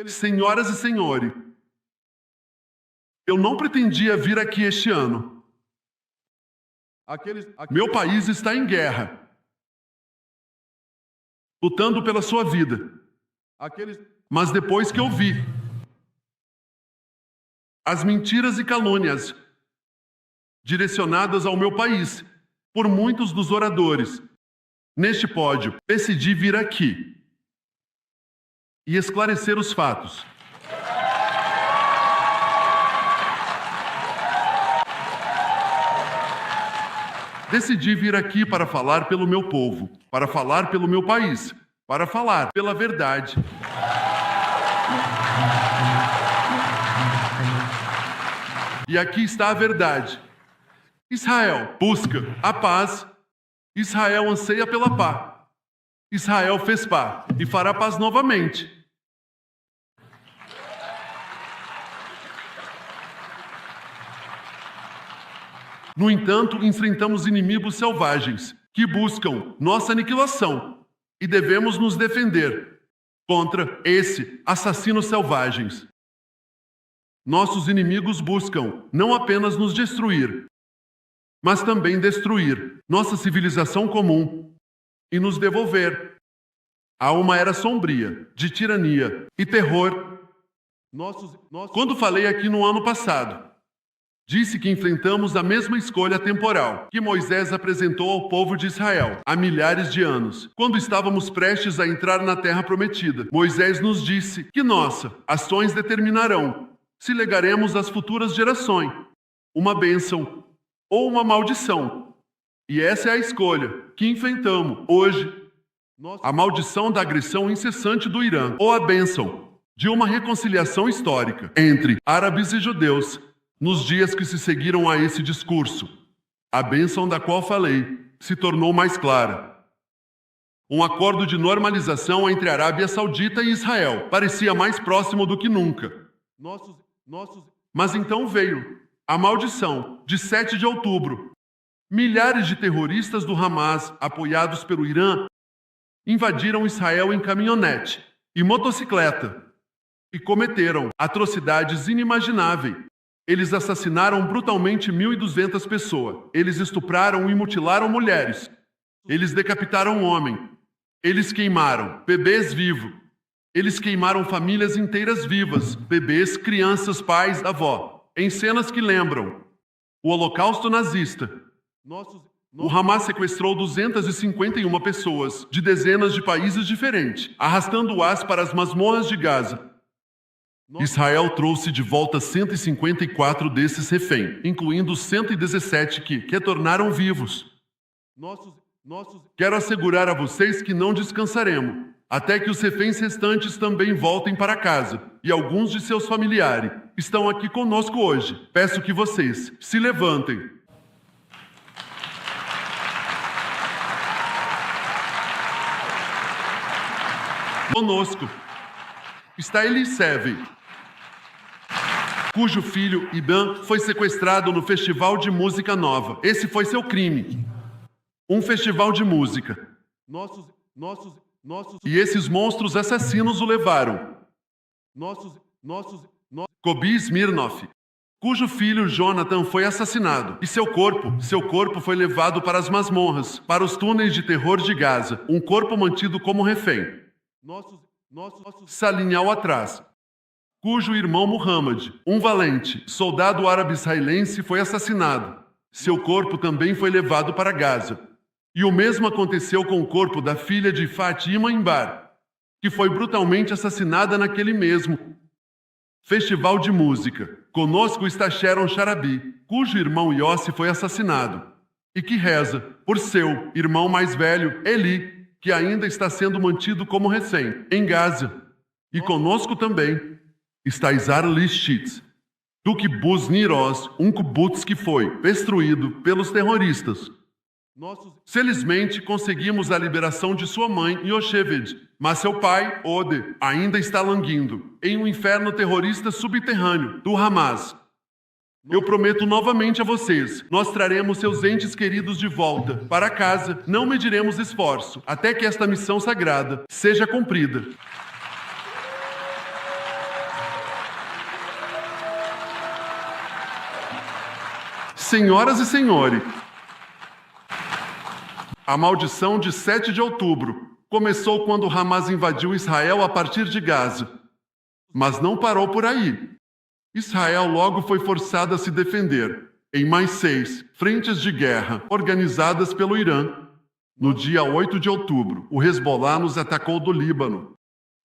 Senhoras e senhores, eu não pretendia vir aqui este ano. Meu país está em guerra, lutando pela sua vida. Mas depois que eu vi as mentiras e calúnias direcionadas ao meu país por muitos dos oradores neste pódio, decidi vir aqui e esclarecer os fatos. Decidi vir aqui para falar pelo meu povo, para falar pelo meu país, para falar pela verdade. E aqui está a verdade. Israel busca a paz. Israel anseia pela paz. Israel fez paz e fará paz novamente. No entanto, enfrentamos inimigos selvagens que buscam nossa aniquilação e devemos nos defender contra esses assassinos selvagens. Nossos inimigos buscam não apenas nos destruir, mas também destruir nossa civilização comum e nos devolver a uma era sombria de tirania e terror. Quando falei aqui no ano passado, disse que enfrentamos a mesma escolha temporal que Moisés apresentou ao povo de Israel há milhares de anos, quando estávamos prestes a entrar na Terra Prometida. Moisés nos disse que nossas ações determinarão se legaremos às futuras gerações uma bênção ou uma maldição. E essa é a escolha que enfrentamos hoje. A maldição da agressão incessante do Irã, ou a bênção de uma reconciliação histórica entre árabes e judeus nos dias que se seguiram a esse discurso. A bênção da qual falei se tornou mais clara. Um acordo de normalização entre a Arábia Saudita e Israel parecia mais próximo do que nunca. Mas então veio a maldição de 7 de outubro. Milhares de terroristas do Hamas, apoiados pelo Irã, invadiram Israel em caminhonete e motocicleta e cometeram atrocidades inimagináveis. Eles assassinaram brutalmente 1.200 pessoas. Eles estupraram e mutilaram mulheres. Eles decapitaram homens. Eles queimaram bebês vivos. Eles queimaram famílias inteiras vivas, bebês, crianças, pais, avó, em cenas que lembram o Holocausto nazista. O Hamas sequestrou 251 pessoas de dezenas de países diferentes, arrastando-as para as masmorras de Gaza. Israel trouxe de volta 154 desses reféns, incluindo 117 que retornaram vivos. Quero assegurar a vocês que não descansaremos, até que os reféns restantes também voltem para casa, e alguns de seus familiares estão aqui conosco hoje. Peço que vocês se levantem. Conosco está Eliseve, cujo filho Iban foi sequestrado no Festival de Música Nova. Esse foi seu crime. Um festival de música. E esses monstros assassinos o levaram. Kobi Smirnoff, cujo filho Jonathan foi assassinado. E seu corpo foi levado para as masmorras, para os túneis de terror de Gaza. Um corpo mantido como refém. Salim al-Atras, cujo irmão Muhammad, um valente soldado árabe israelense, foi assassinado. Seu corpo também foi levado para Gaza. E o mesmo aconteceu com o corpo da filha de Fatima Imbar, que foi brutalmente assassinada naquele mesmo festival de música. Conosco está Sharon Sharabi, cujo irmão Yossi foi assassinado, e que reza por seu irmão mais velho, Eli, que ainda está sendo mantido como refém em Gaza. E conosco também está Izar Lishitz, do kibbutz Niroz, um kibbutz que foi destruído pelos terroristas. Felizmente, conseguimos a liberação de sua mãe, Yocheved, mas seu pai, Ode, ainda está languindo em um inferno terrorista subterrâneo do Hamas. Eu prometo novamente a vocês, nós traremos seus entes queridos de volta para casa. Não mediremos esforço até que esta missão sagrada seja cumprida. Senhoras e senhores, a maldição de 7 de outubro começou quando Hamas invadiu Israel a partir de Gaza. Mas não parou por aí. Israel logo foi forçada a se defender em mais 6 frentes de guerra organizadas pelo Irã. No dia 8 de outubro, o Hezbollah nos atacou do Líbano.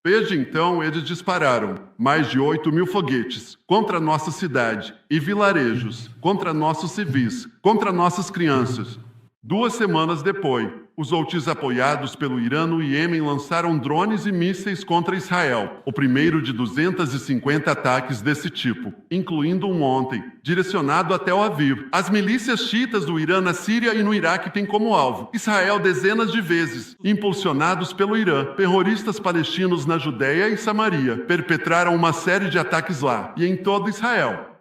Desde então, eles dispararam mais de 8.000 foguetes contra nossa cidade e vilarejos, contra nossos civis, contra nossas crianças. 2 semanas depois, os Houthis apoiados pelo Irã no Iêmen lançaram drones e mísseis contra Israel, o primeiro de 250 ataques desse tipo, incluindo um ontem, direcionado a Tel Aviv. As milícias xiitas do Irã na Síria e no Iraque têm como alvo Israel dezenas de vezes. Impulsionados pelo Irã, terroristas palestinos na Judéia e Samaria perpetraram uma série de ataques lá e em todo Israel.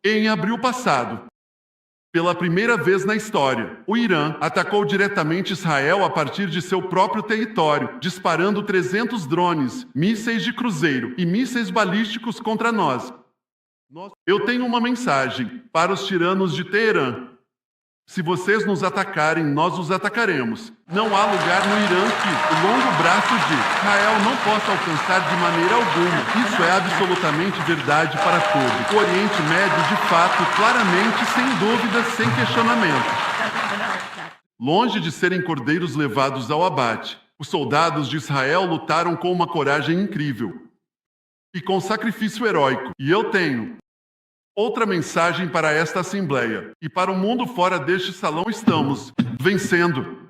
Em abril passado, pela primeira vez na história, o Irã atacou diretamente Israel a partir de seu próprio território, disparando 300 drones, mísseis de cruzeiro e mísseis balísticos contra nós. Eu tenho uma mensagem para os tiranos de Teherã. Se vocês nos atacarem, nós os atacaremos. Não há lugar no Irã que o longo braço de Israel não possa alcançar de maneira alguma. Isso é absolutamente verdade para todos. O Oriente Médio, de fato, claramente, sem dúvida, sem questionamento. Longe de serem cordeiros levados ao abate, os soldados de Israel lutaram com uma coragem incrível e com sacrifício heróico. E eu tenho outra mensagem para esta Assembleia e para o mundo fora deste salão: estamos vencendo.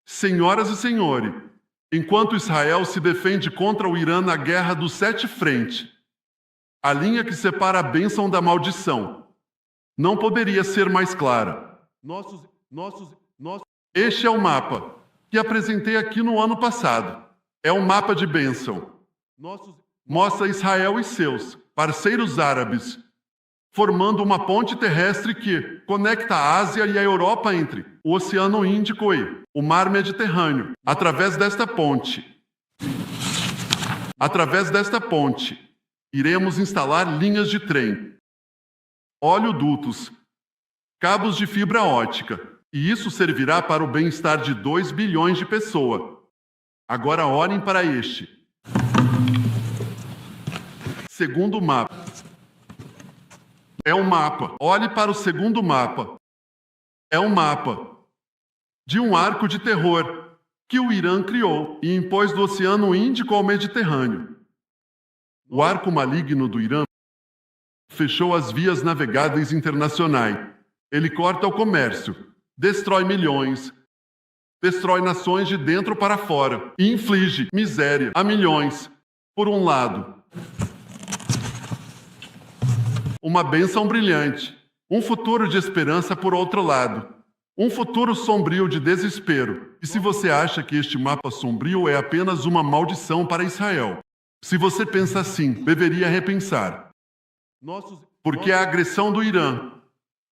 Senhoras e senhores, enquanto Israel se defende contra o Irã na guerra dos 7 frentes, a linha que separa a bênção da maldição não poderia ser mais clara. Este é o mapa que apresentei aqui no ano passado. É um mapa de bênção. Mostra Israel e seus parceiros árabes formando uma ponte terrestre que conecta a Ásia e a Europa entre o Oceano Índico e o Mar Mediterrâneo. Através desta ponte, iremos instalar linhas de trem, oleodutos, cabos de fibra ótica, e isso servirá para o bem-estar de 2 bilhões de pessoas. Agora olhem para este segundo mapa. É um mapa. Olhe para o segundo mapa. É um mapa de um arco de terror que o Irã criou e impôs do Oceano Índico ao Mediterrâneo. O arco maligno do Irã fechou as vias navegáveis internacionais. Ele corta o comércio, destrói milhões, destrói nações de dentro para fora e inflige miséria a milhões. Por um lado, uma bênção brilhante, um futuro de esperança por outro lado, um futuro sombrio de desespero. E se você acha que este mapa sombrio é apenas uma maldição para Israel, se você pensa assim, deveria repensar. Porque a agressão do Irã,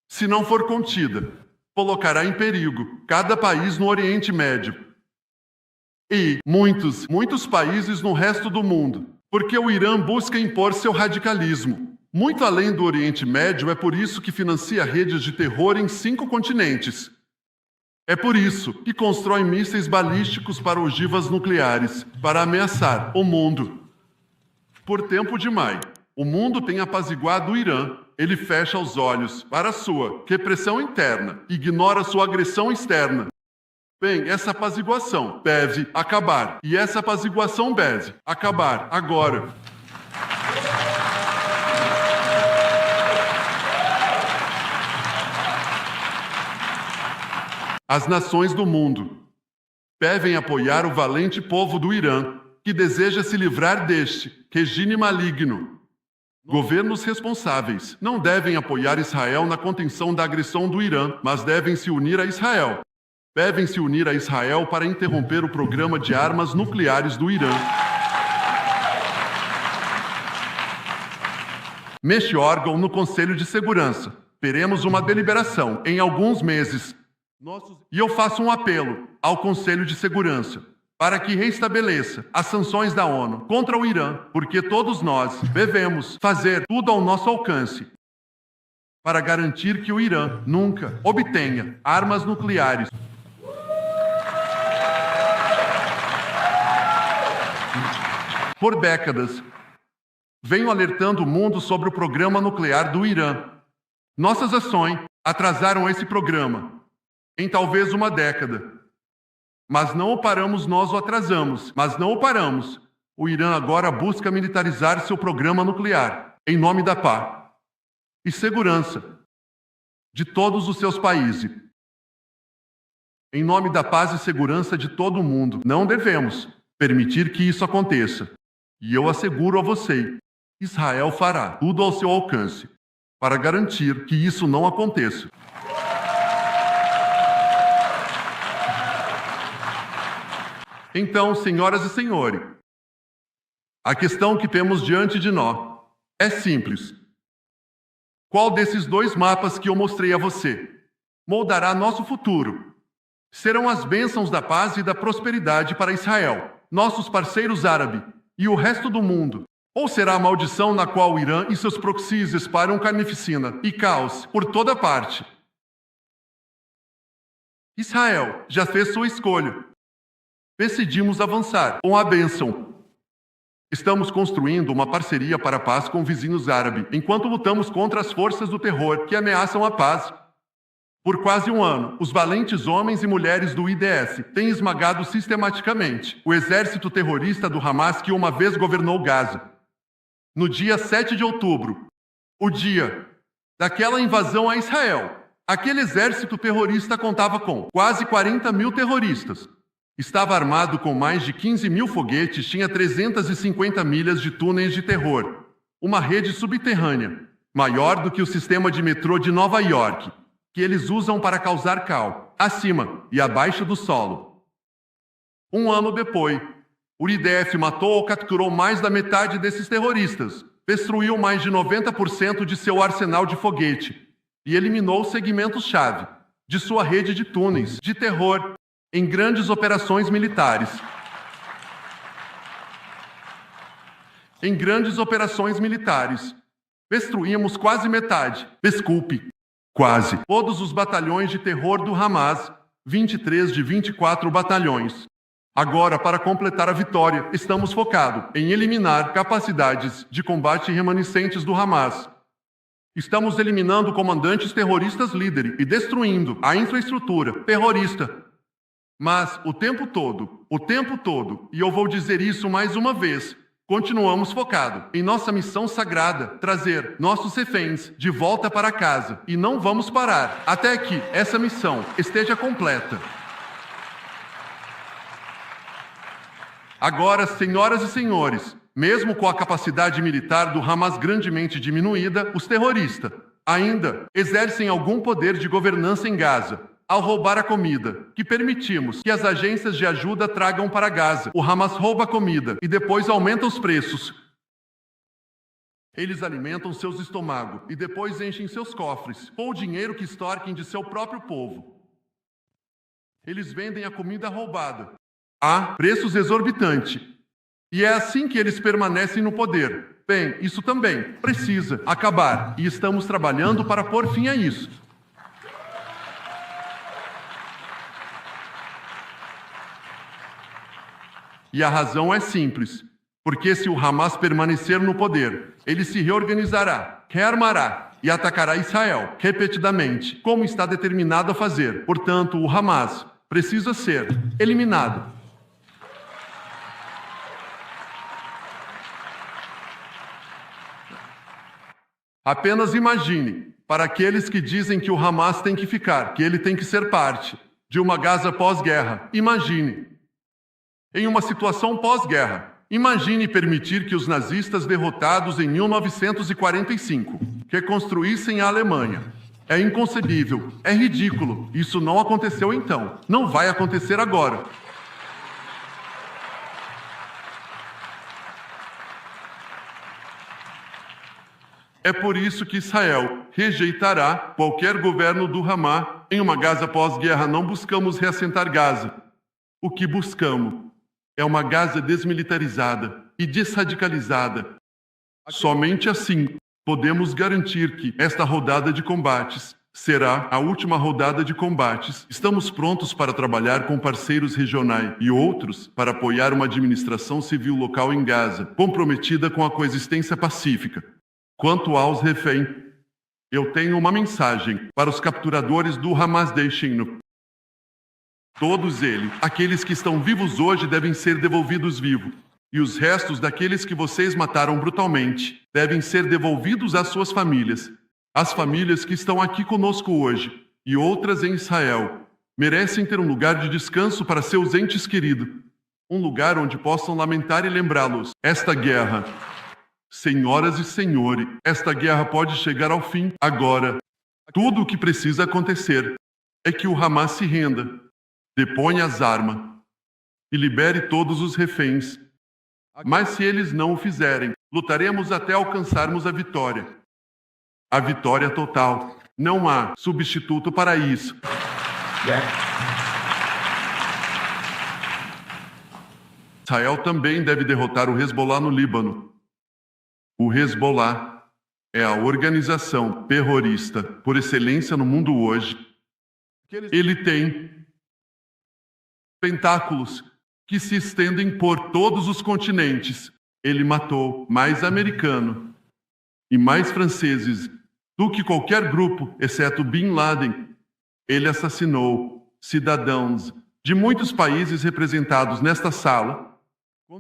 se não for contida, colocará em perigo cada país no Oriente Médio e muitos países no resto do mundo, porque o Irã busca impor seu radicalismo muito além do Oriente Médio. É por isso que financia redes de terror em 5 continentes. É por isso que constrói mísseis balísticos para ogivas nucleares, para ameaçar o mundo. Por tempo demais, o mundo tem apaziguado o Irã. Ele fecha os olhos para sua repressão interna, ignora sua agressão externa. Bem, essa apaziguação deve acabar. E essa apaziguação deve acabar agora. As nações do mundo devem apoiar o valente povo do Irã, que deseja se livrar deste regime maligno. Governos responsáveis não devem apoiar Israel na contenção da agressão do Irã, mas devem se unir a Israel. Devem se unir a Israel para interromper o programa de armas nucleares do Irã. Neste órgão, no Conselho de Segurança, teremos uma deliberação em alguns meses E eu faço um apelo ao Conselho de Segurança para que restabeleça as sanções da ONU contra o Irã, porque todos nós devemos fazer tudo ao nosso alcance para garantir que o Irã nunca obtenha armas nucleares. Por décadas, venho alertando o mundo sobre o programa nuclear do Irã. Nossas ações atrasaram esse programa em talvez uma década. Mas não o paramos, nós o atrasamos, mas não o paramos. O Irã agora busca militarizar seu programa nuclear, em nome da paz e segurança de todos os seus países. Em nome da paz e segurança de todo o mundo, não devemos permitir que isso aconteça. E eu asseguro a você, Israel fará tudo ao seu alcance para garantir que isso não aconteça. Então, senhoras e senhores, a questão que temos diante de nós é simples. Qual desses dois mapas que eu mostrei a você moldará nosso futuro? Serão as bênçãos da paz e da prosperidade para Israel, nossos parceiros árabes e o resto do mundo? Ou será a maldição na qual o Irã e seus proxies espalham carnificina e caos por toda parte? Israel já fez sua escolha. Decidimos avançar com a bênção. Estamos construindo uma parceria para a paz com vizinhos árabes, enquanto lutamos contra as forças do terror que ameaçam a paz. Por quase um ano, os valentes homens e mulheres do IDF têm esmagado sistematicamente o exército terrorista do Hamas que uma vez governou Gaza. No dia 7 de outubro, o dia daquela invasão a Israel, aquele exército terrorista contava com quase 40 mil terroristas. Estava armado com mais de 15 mil foguetes, tinha 350 milhas de túneis de terror. Uma rede subterrânea, maior do que o sistema de metrô de Nova York, que eles usam para causar caos, acima e abaixo do solo. Um ano depois, o IDF matou ou capturou mais da metade desses terroristas, destruiu mais de 90% de seu arsenal de foguete e eliminou segmentos-chave de sua rede de túneis de terror em grandes operações militares. Em grandes operações militares, destruímos quase metade, quase todos os batalhões de terror do Hamas, 23 de 24 batalhões. Agora, para completar a vitória, estamos focados em eliminar capacidades de combate remanescentes do Hamas. Estamos eliminando comandantes terroristas líderes e destruindo a infraestrutura terrorista. Mas o tempo todo, e eu vou dizer isso mais uma vez, continuamos focados em nossa missão sagrada, trazer nossos reféns de volta para casa. E não vamos parar até que essa missão esteja completa. Agora, senhoras e senhores, mesmo com a capacidade militar do Hamas grandemente diminuída, os terroristas ainda exercem algum poder de governança em Gaza. Ao roubar a comida que permitimos que as agências de ajuda tragam para Gaza, o Hamas rouba a comida e depois aumenta os preços. Eles alimentam seus estômagos e depois enchem seus cofres com o dinheiro que extorquem de seu próprio povo. Eles vendem a comida roubada a preços exorbitantes. E é assim que eles permanecem no poder. Bem, isso também precisa acabar e estamos trabalhando para pôr fim a isso. E a razão é simples, porque se o Hamas permanecer no poder, ele se reorganizará, rearmará e atacará Israel repetidamente, como está determinado a fazer. Portanto, o Hamas precisa ser eliminado. Apenas imagine, para aqueles que dizem que o Hamas tem que ficar, que ele tem que ser parte de uma Gaza pós-guerra, imagine. Em uma situação pós-guerra, imagine permitir que os nazistas derrotados em 1945 reconstruíssem a Alemanha. É inconcebível, é ridículo. Isso não aconteceu então, não vai acontecer agora. É por isso que Israel rejeitará qualquer governo do Hamas Em uma Gaza pós-guerra, não buscamos reassentar Gaza. O que buscamos é uma Gaza desmilitarizada e desradicalizada. Somente assim podemos garantir que esta rodada de combates será a última rodada de combates. Estamos prontos para trabalhar com parceiros regionais e outros para apoiar uma administração civil local em Gaza, comprometida com a coexistência pacífica. Quanto aos reféns, eu tenho uma mensagem para os capturadores do Hamas. Deixem-no. Todos eles, aqueles que estão vivos hoje, devem ser devolvidos vivos. E os restos daqueles que vocês mataram brutalmente devem ser devolvidos às suas famílias. As famílias que estão aqui conosco hoje e outras em Israel merecem ter um lugar de descanso para seus entes queridos. Um lugar onde possam lamentar e lembrá-los. Esta guerra, senhoras e senhores, esta guerra pode chegar ao fim agora. Tudo o que precisa acontecer é que o Hamas se renda, deponha as armas e libere todos os reféns. Mas se eles não o fizerem, lutaremos até alcançarmos a vitória. A vitória total. Não há substituto para isso. Israel também deve derrotar o Hezbollah no Líbano. O Hezbollah é a organização terrorista por excelência no mundo hoje. Ele tem tentáculos que se estendem por todos os continentes. Ele matou mais americanos e mais franceses do que qualquer grupo, exceto Bin Laden. Ele assassinou cidadãos de muitos países representados nesta sala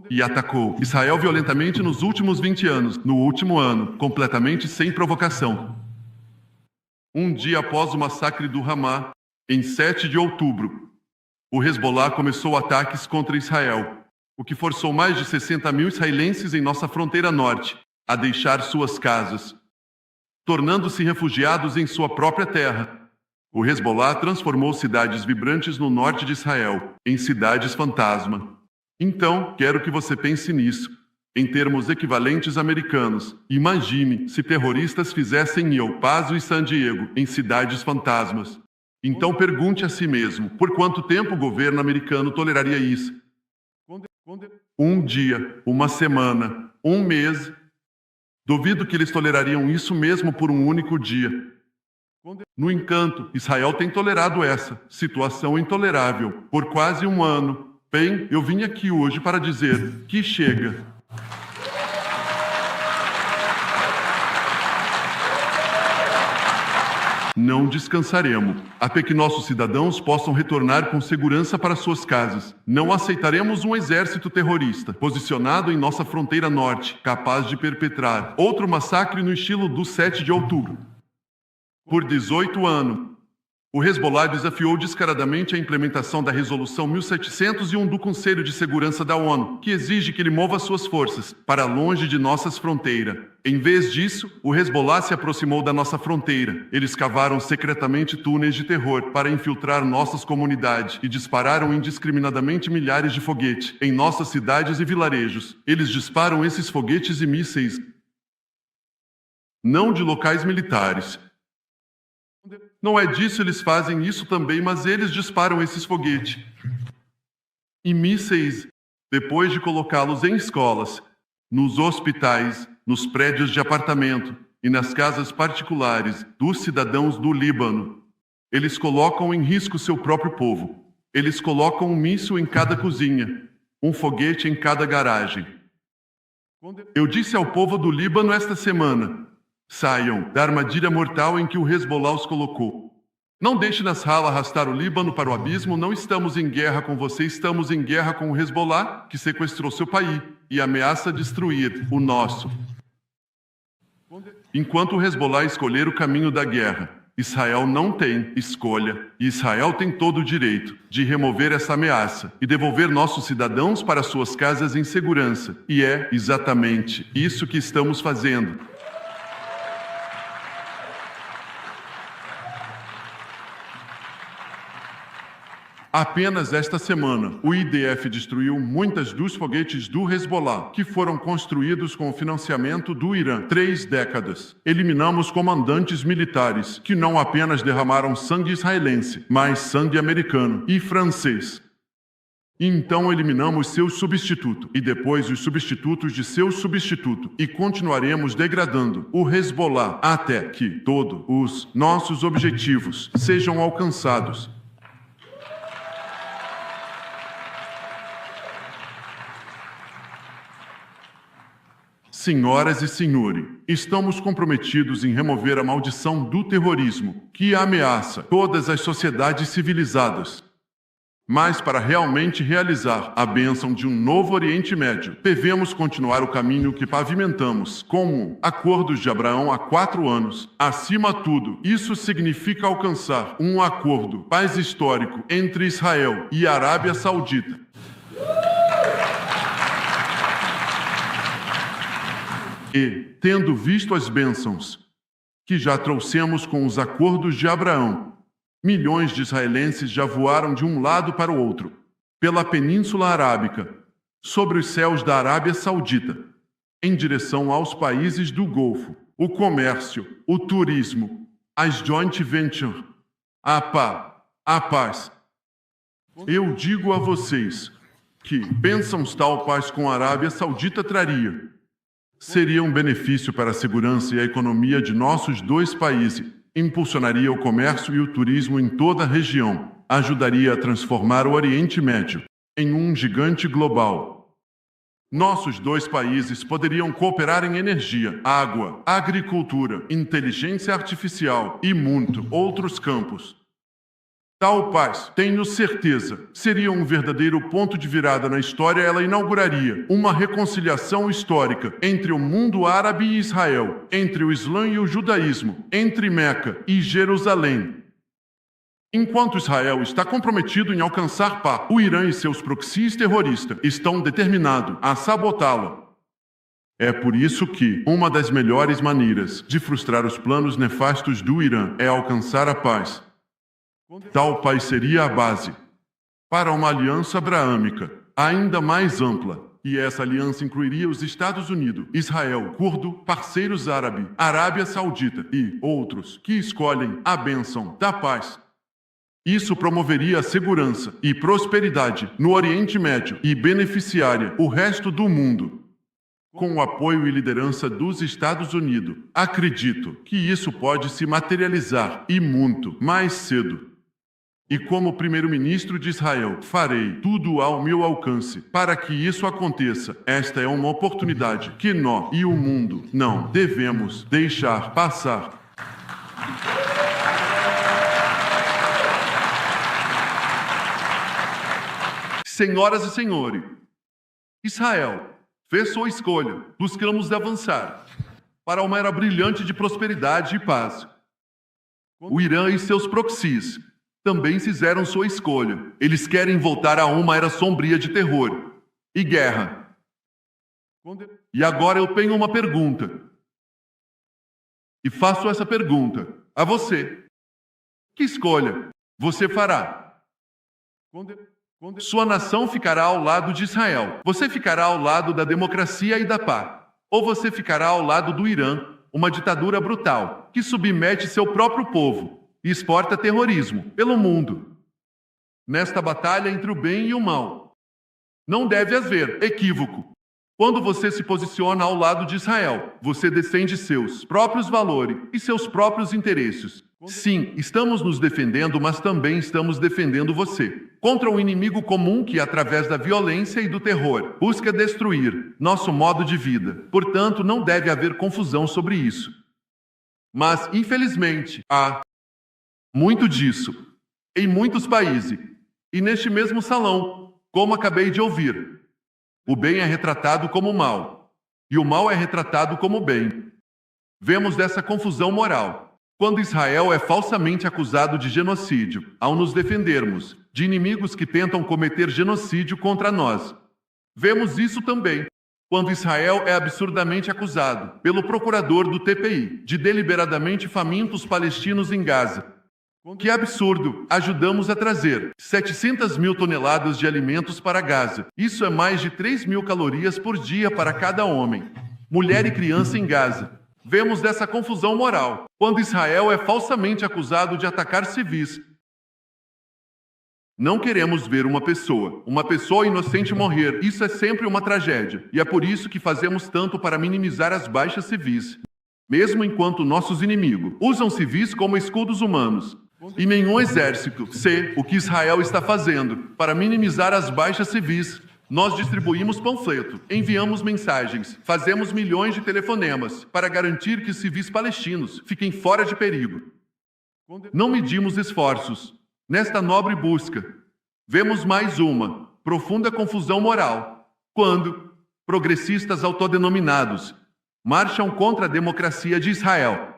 e atacou Israel violentamente nos últimos 20 anos, no último ano, completamente sem provocação. Um dia após o massacre do Hamas, em 7 de outubro, o Hezbollah começou ataques contra Israel, o que forçou mais de 60 mil israelenses em nossa fronteira norte a deixar suas casas, tornando-se refugiados em sua própria terra. O Hezbollah transformou cidades vibrantes no norte de Israel em cidades fantasma. Então, quero que você pense nisso, em termos equivalentes americanos. Imagine se terroristas fizessem El Paso e San Diego em cidades fantasmas. Então pergunte a si mesmo, por quanto tempo o governo americano toleraria isso? Um dia, uma semana, um mês. Duvido que eles tolerariam isso mesmo por um único dia. No entanto, Israel tem tolerado essa situação intolerável por quase um ano. Bem, eu vim aqui hoje para dizer que chega. Não descansaremos até que nossos cidadãos possam retornar com segurança para suas casas. Não aceitaremos um exército terrorista posicionado em nossa fronteira norte, capaz de perpetrar outro massacre no estilo do 7 de outubro. Por 18 anos, o Hezbollah desafiou descaradamente a implementação da Resolução 1701 do Conselho de Segurança da ONU, que exige que ele mova suas forças para longe de nossas fronteiras. Em vez disso, o Hezbollah se aproximou da nossa fronteira. Eles cavaram secretamente túneis de terror para infiltrar nossas comunidades e dispararam indiscriminadamente milhares de foguetes em nossas cidades e vilarejos. Eles disparam esses foguetes e mísseis não de locais militares. Não é disso, eles fazem isso também, mas eles disparam esses foguetes e mísseis depois de colocá-los em escolas, nos hospitais, nos prédios de apartamento e nas casas particulares dos cidadãos do Líbano. Eles colocam em risco seu próprio povo. Eles colocam um míssil em cada cozinha, um foguete em cada garagem. Eu disse ao povo do Líbano esta semana: saiam da armadilha mortal em que o Hezbollah os colocou. Não deixe Nasrallah arrastar o Líbano para o abismo. Não estamos em guerra com você, estamos em guerra com o Hezbollah, que sequestrou seu país e ameaça destruir o nosso. Enquanto o Hezbollah escolher o caminho da guerra, Israel não tem escolha, e Israel tem todo o direito de remover essa ameaça e devolver nossos cidadãos para suas casas em segurança. E é exatamente isso que estamos fazendo. Apenas esta semana, o IDF destruiu muitas dos foguetes do Hezbollah, que foram construídos com o financiamento do Irã. 3 décadas. Eliminamos comandantes militares, que não apenas derramaram sangue israelense, mas sangue americano e francês. Então eliminamos seu substituto, e depois os substitutos de seu substituto, e continuaremos degradando o Hezbollah até que todos os nossos objetivos sejam alcançados. Senhoras e senhores, estamos comprometidos em remover a maldição do terrorismo, que ameaça todas as sociedades civilizadas. Mas para realmente realizar a bênção de um novo Oriente Médio, devemos continuar o caminho que pavimentamos com o Acordo de Abraão há 4 anos. Acima de tudo, isso significa alcançar um acordo paz histórico entre Israel e a Arábia Saudita. E, tendo visto as bênçãos que já trouxemos com os acordos de Abraão, milhões de israelenses já voaram de um lado para o outro, pela Península Arábica, sobre os céus da Arábia Saudita, em direção aos países do Golfo, o comércio, o turismo, as joint ventures, a paz. Eu digo a vocês que bênçãos tal paz com a Arábia Saudita traria. Seria um benefício para a segurança e a economia de nossos 2 países, impulsionaria o comércio e o turismo em toda a região, ajudaria a transformar o Oriente Médio em um gigante global. Nossos 2 países poderiam cooperar em energia, água, agricultura, inteligência artificial e muito outros campos. Tal paz, tenho certeza, seria um verdadeiro ponto de virada na história. Ela inauguraria uma reconciliação histórica entre o mundo árabe e Israel, entre o Islã e o judaísmo, entre Meca e Jerusalém. Enquanto Israel está comprometido em alcançar paz, o Irã e seus proxies terroristas estão determinados a sabotá-la. É por isso que uma das melhores maneiras de frustrar os planos nefastos do Irã é alcançar a paz. Tal paz seria a base para uma aliança abraâmica ainda mais ampla, e essa aliança incluiria os Estados Unidos, Israel, curdo, parceiros árabes, Arábia Saudita e outros que escolhem a bênção da paz. Isso promoveria a segurança e prosperidade no Oriente Médio e beneficiaria o resto do mundo. Com o apoio e liderança dos Estados Unidos, acredito que isso pode se materializar e muito mais cedo. E como primeiro-ministro de Israel, farei tudo ao meu alcance para que isso aconteça. Esta é uma oportunidade que nós e o mundo não devemos deixar passar. Senhoras e senhores, Israel fez sua escolha. Buscamos avançar para uma era brilhante de prosperidade e paz. O Irã e seus proxies também fizeram sua escolha. Eles querem voltar a uma era sombria de terror e guerra. E agora eu tenho uma pergunta. E faço essa pergunta a você. Que escolha você fará? Sua nação ficará ao lado de Israel. Você ficará ao lado da democracia e da paz. Ou você ficará ao lado do Irã, uma ditadura brutal, que submete seu próprio povo e exporta terrorismo pelo mundo. Nesta batalha entre o bem e o mal, não deve haver equívoco. Quando você se posiciona ao lado de Israel, você defende seus próprios valores e seus próprios interesses. Sim, estamos nos defendendo, mas também estamos defendendo você contra um inimigo comum que, através da violência e do terror, busca destruir nosso modo de vida. Portanto, não deve haver confusão sobre isso. Mas, infelizmente, há muito disso em muitos países e neste mesmo salão, como acabei de ouvir. O bem é retratado como mal e o mal é retratado como bem. Vemos dessa confusão moral quando Israel é falsamente acusado de genocídio, ao nos defendermos de inimigos que tentam cometer genocídio contra nós. Vemos isso também quando Israel é absurdamente acusado pelo procurador do TPI de deliberadamente famintos palestinos em Gaza. Que absurdo! Ajudamos a trazer 700 mil toneladas de alimentos para Gaza. Isso é mais de 3 mil calorias por dia para cada homem, mulher e criança em Gaza. Vemos dessa confusão moral, quando Israel é falsamente acusado de atacar civis. Não queremos ver uma pessoa inocente morrer. Isso é sempre uma tragédia. E é por isso que fazemos tanto para minimizar as baixas civis. Mesmo enquanto nossos inimigos usam civis como escudos humanos. E nenhum exército sei o que Israel está fazendo para minimizar as baixas civis. Nós distribuímos panfleto, enviamos mensagens, fazemos milhões de telefonemas para garantir que civis palestinos fiquem fora de perigo. Não medimos esforços nesta nobre busca. Vemos mais uma profunda confusão moral quando progressistas autodenominados marcham contra a democracia de Israel.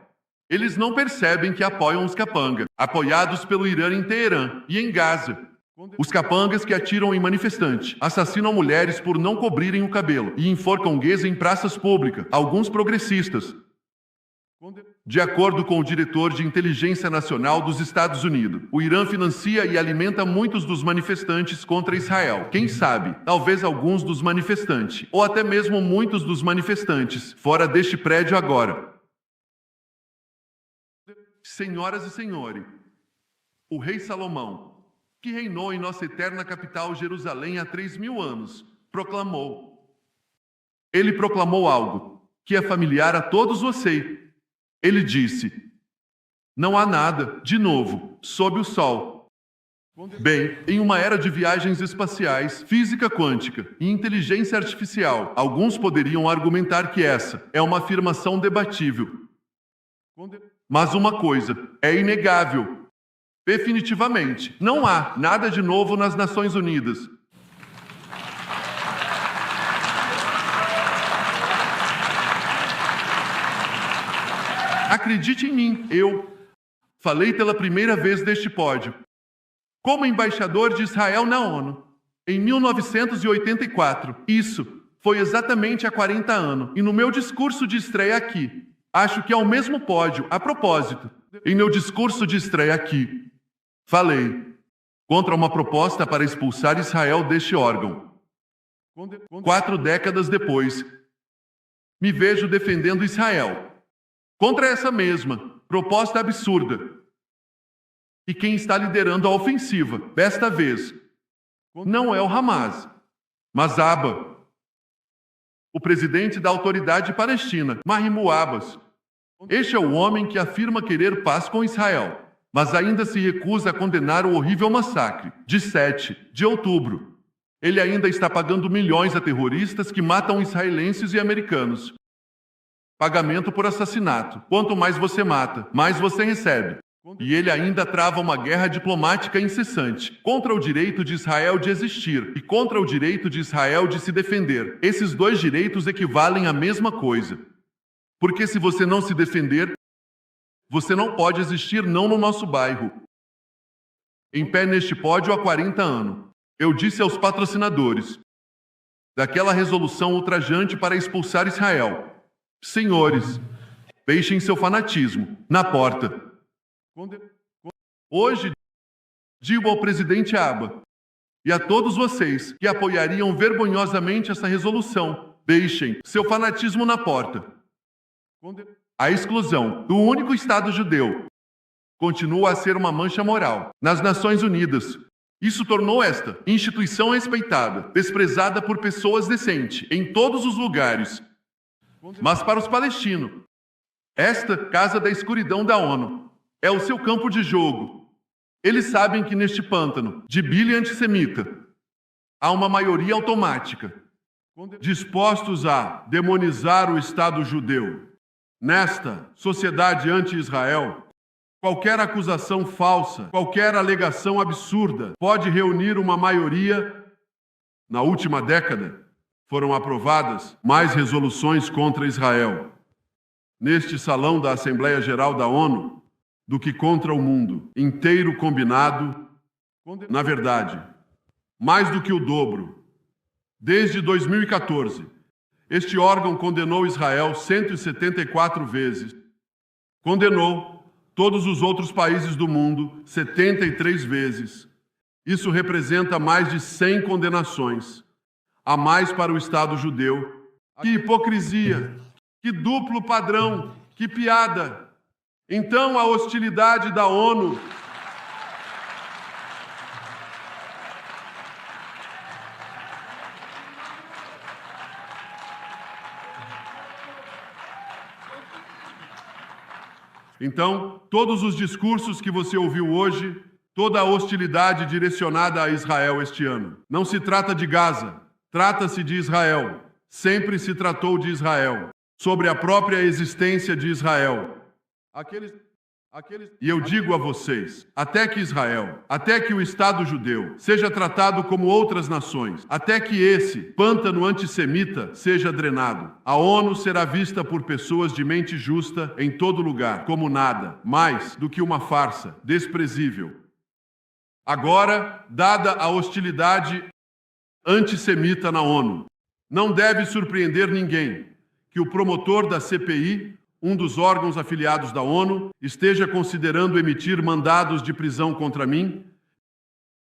Eles não percebem que apoiam os capanga, apoiados pelo Irã em Teherã e em Gaza. Os capangas que atiram em manifestante, assassinam mulheres por não cobrirem o cabelo e enforcam gays em praças públicas, alguns progressistas. De acordo com o diretor de inteligência nacional dos Estados Unidos, o Irã financia e alimenta muitos dos manifestantes contra Israel. Quem sabe, talvez alguns dos manifestantes, ou até mesmo muitos dos manifestantes, fora deste prédio agora. Senhoras e senhores, o rei Salomão, que reinou em nossa eterna capital Jerusalém há 3.000 anos, proclamou. Ele proclamou algo que é familiar a todos vocês. Ele disse: não há nada, de novo, sob o sol. Bem, em uma era de viagens espaciais, física quântica e inteligência artificial, alguns poderiam argumentar que essa é uma afirmação debatível. Mas uma coisa é inegável. Definitivamente, não há nada de novo nas Nações Unidas. Acredite em mim, eu falei pela primeira vez deste pódio, como embaixador de Israel na ONU, em 1984. Isso foi exatamente há 40 anos. E no meu discurso de estreia aqui, acho que é o mesmo pódio, a propósito. Em meu discurso de estreia aqui, falei contra uma proposta para expulsar Israel deste órgão. 4 décadas depois, me vejo defendendo Israel contra essa mesma proposta absurda. E quem está liderando a ofensiva, desta vez, não é o Hamas, mas Abba, o presidente da Autoridade Palestina, Mahmoud Abbas. Este é o homem que afirma querer paz com Israel, mas ainda se recusa a condenar o horrível massacre de 7 de outubro. Ele ainda está pagando milhões a terroristas que matam israelenses e americanos. Pagamento por assassinato. Quanto mais você mata, mais você recebe. E ele ainda trava uma guerra diplomática incessante contra o direito de Israel de existir e contra o direito de Israel de se defender. Esses dois direitos equivalem à mesma coisa. Porque se você não se defender, você não pode existir não no nosso bairro. Em pé neste pódio há 40 anos, eu disse aos patrocinadores daquela resolução ultrajante para expulsar Israel: senhores, deixem seu fanatismo na porta. Hoje, digo ao presidente Abba e a todos vocês que apoiariam vergonhosamente essa resolução: deixem seu fanatismo na porta. A exclusão do único Estado judeu continua a ser uma mancha moral nas Nações Unidas. Isso tornou esta instituição respeitada, desprezada por pessoas decentes em todos os lugares. Mas para os palestinos, esta casa da escuridão da ONU é o seu campo de jogo. Eles sabem que neste pântano de bilha antissemita há uma maioria automática, dispostos a demonizar o Estado judeu. Nesta sociedade anti-Israel, qualquer acusação falsa, qualquer alegação absurda pode reunir uma maioria. Na última década, foram aprovadas mais resoluções contra Israel neste salão da Assembleia Geral da ONU do que contra o mundo inteiro combinado. Na verdade, mais do que o dobro. Desde 2014, este órgão condenou Israel 174 vezes. Condenou todos os outros países do mundo 73 vezes. Isso representa mais de 100 condenações, a mais para o Estado judeu. Que hipocrisia! Que duplo padrão! Que piada! Então a hostilidade da ONU Então, todos os discursos que você ouviu hoje, toda a hostilidade direcionada a Israel este ano. Não se trata de Gaza, trata-se de Israel. Sempre se tratou de Israel, sobre a própria existência de Israel. E eu digo a vocês, até que Israel, até que o Estado judeu seja tratado como outras nações, até que esse pântano antissemita seja drenado, a ONU será vista por pessoas de mente justa em todo lugar, como nada mais do que uma farsa desprezível. Agora, dada a hostilidade antissemita na ONU, não deve surpreender ninguém que o promotor da CPI, um dos órgãos afiliados da ONU, esteja considerando emitir mandados de prisão contra mim,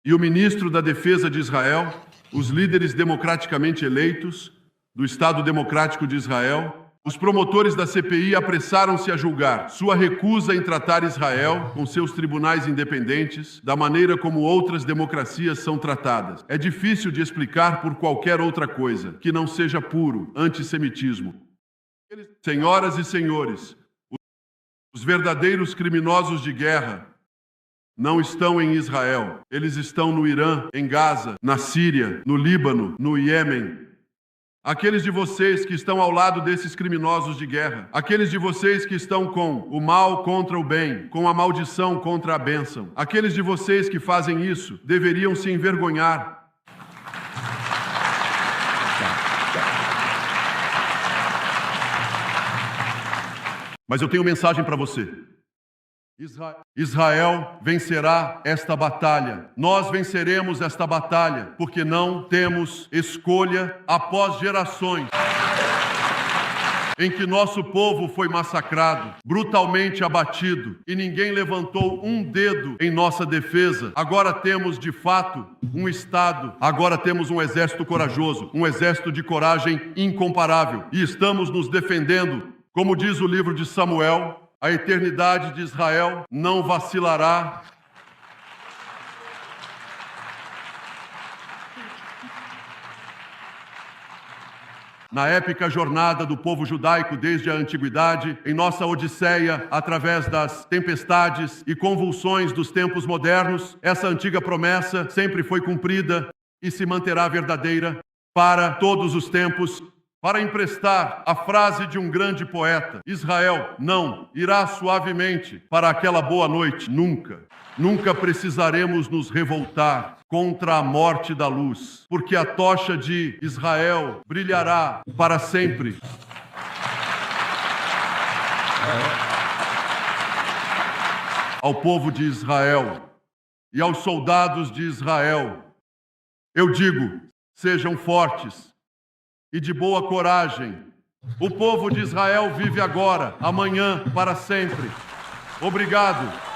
e o ministro da Defesa de Israel, os líderes democraticamente eleitos do Estado Democrático de Israel. Os promotores da CPI apressaram-se a julgar sua recusa em tratar Israel, com seus tribunais independentes, da maneira como outras democracias são tratadas. É difícil de explicar por qualquer outra coisa que não seja puro antissemitismo. Senhoras e senhores, os verdadeiros criminosos de guerra não estão em Israel. Eles estão no Irã, em Gaza, na Síria, no Líbano, no Iêmen. Aqueles de vocês que estão ao lado desses criminosos de guerra, aqueles de vocês que estão com o mal contra o bem, com a maldição contra a bênção, aqueles de vocês que fazem isso deveriam se envergonhar. Mas eu tenho mensagem para você. Israel vencerá esta batalha. Nós venceremos esta batalha, porque não temos escolha após gerações em que nosso povo foi massacrado, brutalmente abatido, e ninguém levantou um dedo em nossa defesa. Agora temos, de fato, um Estado, agora temos um exército corajoso, um exército de coragem incomparável, e estamos nos defendendo. Como diz o livro de Samuel, a eternidade de Israel não vacilará. Na épica jornada do povo judaico desde a antiguidade, em nossa odisseia, através das tempestades e convulsões dos tempos modernos, essa antiga promessa sempre foi cumprida e se manterá verdadeira para todos os tempos. Para emprestar a frase de um grande poeta, Israel não irá suavemente para aquela boa noite, nunca. Nunca precisaremos nos revoltar contra a morte da luz, porque a tocha de Israel brilhará para sempre. Ao povo de Israel e aos soldados de Israel, eu digo, sejam fortes e de boa coragem. O povo de Israel vive agora, amanhã, para sempre. Obrigado.